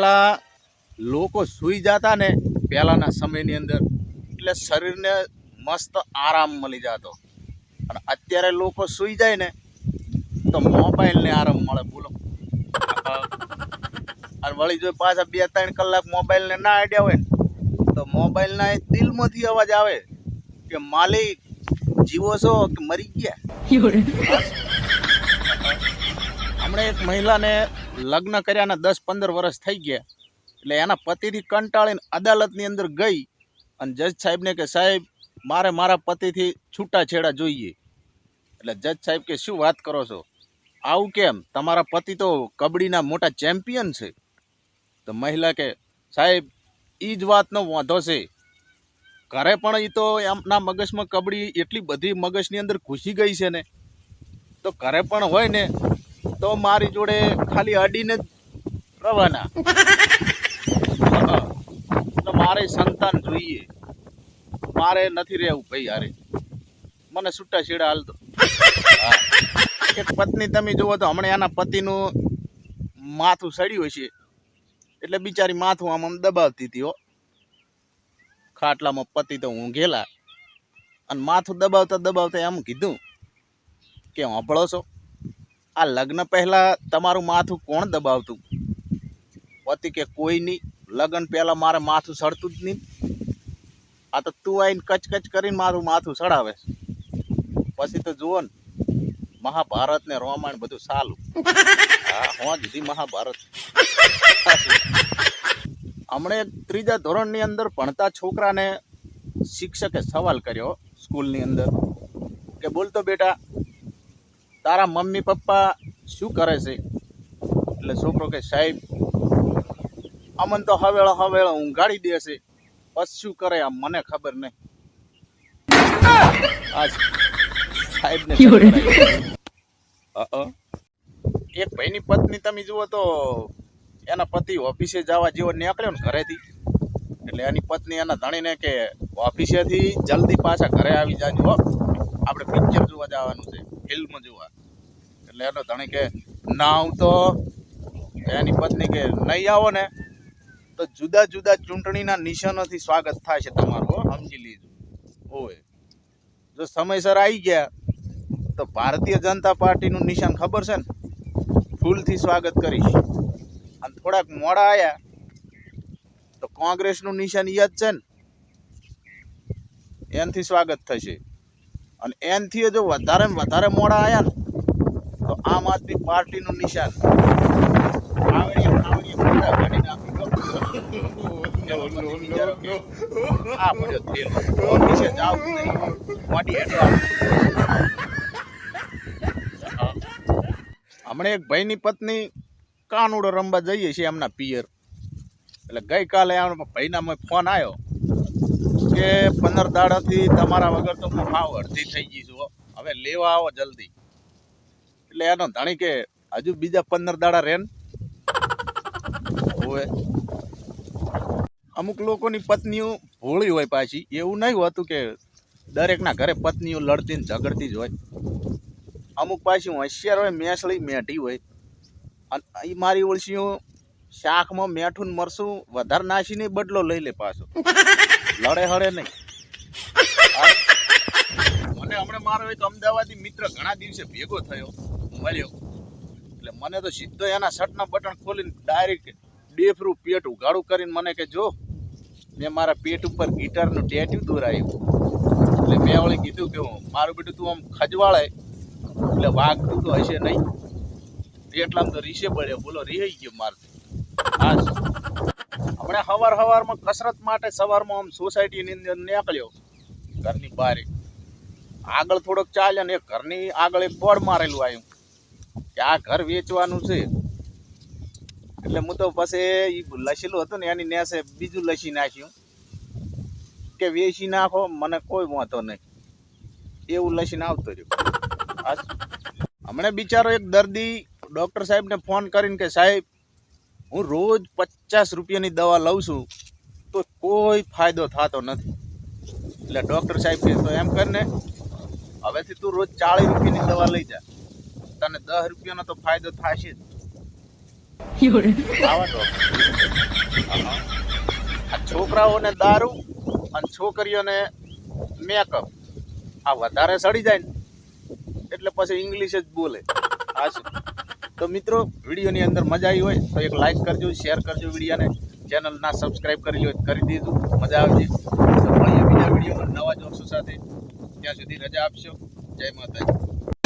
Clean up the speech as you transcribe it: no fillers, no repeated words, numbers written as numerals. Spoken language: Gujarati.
પહેલા લોકો સૂઈ જતા ને પહેલાના સમયની અંદર એટલે શરીરને મસ્ત આરામ મળી જતો, અને અત્યારે લોકો સૂઈ જાય ને તો મોબાઈલને આરામ મળે. બોલો. અને વળી જો પાછા 2-3 કલાક મોબાઈલને ના આડ્યા હોય ને તો મોબાઈલના દિલમાંથી અવાજ આવે કે માલિક જીવો છો કે મરી ગયા. હમણાં એક મહિલાને લગ્ન કર્યાના 10-15 વર્ષ થઈ ગયા, એટલે એના પતિથી કંટાળીને અદાલતની અંદર ગઈ અને જજ સાહેબને કે સાહેબ મારે મારા પતિથી છૂટાછેડા જોઈએ. એટલે જજ સાહેબ કે શું વાત કરો છો, આવું કેમ, તમારા પતિ તો કબડ્ડીના મોટા ચેમ્પિયન છે. તો મહિલા કે સાહેબ એ જ વાતનો વાંધો છે, ઘરે પણ એ તો એમના મગજમાં કબડ્ડી એટલી બધી મગજની અંદર ઘૂસી ગઈ છે ને, તો ઘરે પણ હોય ને તો મારી જોડે ખાલી અડીને જ રવાના. તો મારે સંતાન જોઈએ, મારે નથી રહેવું ભાઈ, યારે મને છૂટા છેડા હાલતો. એક પત્ની તમે જુઓ તો હમણાં એના પતિનું માથું સડ્યું છે એટલે બિચારી માથું આમ દબાવતી હતી હો. ખાટલામાં પતિ તો ઊંઘેલા અને માથું દબાવતા દબાવતા એમ કીધું કે સાંભળો છો, આ લગ્ન પહેલા તમારું માથું કોણ દબાવતું? પતિ કે કોઈ નહીં, લગ્ન પહેલા મારે માથું સડતું જ નહીં, આ તો તું આવીને કચકચ કરીને મારું માથું સડાવે. પછી તો જુઓ ને મહાભારત ને રામાયણ બધું સાલું. હા હોં દીધી મહાભારત. હમણાં 3જા ધોરણની અંદર ભણતા છોકરાને શિક્ષકે સવાલ કર્યો સ્કૂલની અંદર કે બોલતો બેટા તારા મમ્મી પપ્પા શું કરે છે? એટલે છોકરો કે સાહેબ અમન તો હવેળો ઊંઘાડી દેશે, પછી શું કરે આમ મને ખબર નહીં. આજ સાહેબને એક ભાઈની પત્ની તમે જુઓ તો એના પતિ ઓફિસે જવા જેવો નીકળ્યો ને ઘરેથી, એટલે એની પત્ની એના ધણીને કે ઓફિસેથી જલ્દી પાછા ઘરે આવી જાજો હો, આપણે પિક્ચર જોવા જવાનું છે, ફિલ્મ જોવા. એટલે એનો ધણી કે ના હું તો, એની પત્ની કે નહીં આવો ને તો જુદા જુદા ચૂંટણીના નિશાનોથી સ્વાગત થાય છે તમારું, સમજી લીધું. ઓય જો સમયસર આવી ગયા તો ભારતીય જનતા પાર્ટીનું નિશાન ખબર છે ને, ફૂલથી સ્વાગત કરીશ. અને થોડાક મોડા આવ્યા તો કોંગ્રેસનું નિશાન યાદ છે ને, એનથી સ્વાગત થશે. અને એનથી જો વધારે મોડા આવ્યા ને તો આમ આદમી પાર્ટીનું નિશાન હમણાં એક ભાઈની પત્ની કાનુડો રમવા જઈએ છીએ એમના પિયર. એટલે ગઈકાલે ભાઈના ફોન આવ્યો કે 15 દાડાથી તમારા વગર તો હું હાવ અડધી થઈ ગઈ છું, હવે લેવા આવો જલ્દી. એટલે એનો ધણી કે હજુ બીજા 15 દાડા રેન હોય. અમુક લોકોની પત્નીઓ ભોળી હોય પાછી, એવું નહીં હોતું કે દરેકના ઘરે પત્નીઓ લડતી ને ઝઘડતી જ હોય. અમુક પાછી હોશિયાર હોય, મેસળી મેઠી હોય, અને એ મારી ઓળશીઓ શાકમાં મેઠું ને મરસું વધારે નાખીને બદલો લઈ લે પાછો, લડે હળે નહીં. મને હમણાં મારો એક અમદાવાદી મિત્ર ઘણા દિવસે ભેગો થયો, મળ્યો, એટલે મને તો સીધો એના શર્ટના બટન ખોલીને ડાયરેક્ટ ડેફરું પેટ ઉઘાડું કરીને મને કે જો મેં મારા પેટ ઉપર ગિટારનું ટેટુ દોરાયું. એટલે મેં વળી કીધું કે મારું બેટું તું આમ ખજવાળે એટલે વાગતું તો હશે નહીં, એટલામાં તો રીસે બળ્યો. બોલો રિહાઈ ગયો મારથી. હા હમણાં સવારમાં કસરત માટે સવારમાં આમ સોસાયટીની અંદર નીકળ્યો, ઘરની બહાર આગળ થોડોક ચાલ્યો ને ઘરની આગળ એક બોર્ડ મારેલું આવ્યું કે આ ઘર વેચવાનું છે. એટલે હું તો પછી લસેલું હતું ને એની નેસે બીજું લસી નાખ્યું કે વેચી નાખો, મને કોઈ વાંધો નહીં, એવું લસીને આવતો રહ્યો. હમણાં બિચારો એક દર્દી ડૉક્ટર સાહેબને ફોન કરીને કે સાહેબ હું રોજ 50 રૂપિયાની દવા લઉં છું તો કોઈ ફાયદો થતો નથી. એટલે ડૉક્ટર સાહેબ કહે તો એમ કરીને હવેથી તું રોજ 40 રૂપિયાની દવા લઈ જા, તને 10 રૂપિયાનો તો ફાયદો થશે જ. આવા ડૉક્ટર છોકરાઓને દારૂ અને છોકરીઓને મેકઅપ આ વધારે સડી જાય ને એટલે પછી ઇંગ્લિશ જ બોલે. હા છે. તો મિત્રો વિડીયોની અંદર મજા આવી હોય તો એક લાઈક કરજો, શેર કરજો વિડીયોને, ચેનલ ના સબસ્ક્રાઈબ કરી લો કરી દીધું, મજા આવશે. તો મળીએ બીજા વિડીયોમાં નવા જોશો સાથે. ત્યાં સુધી રજા આપશો. જય માતાજી.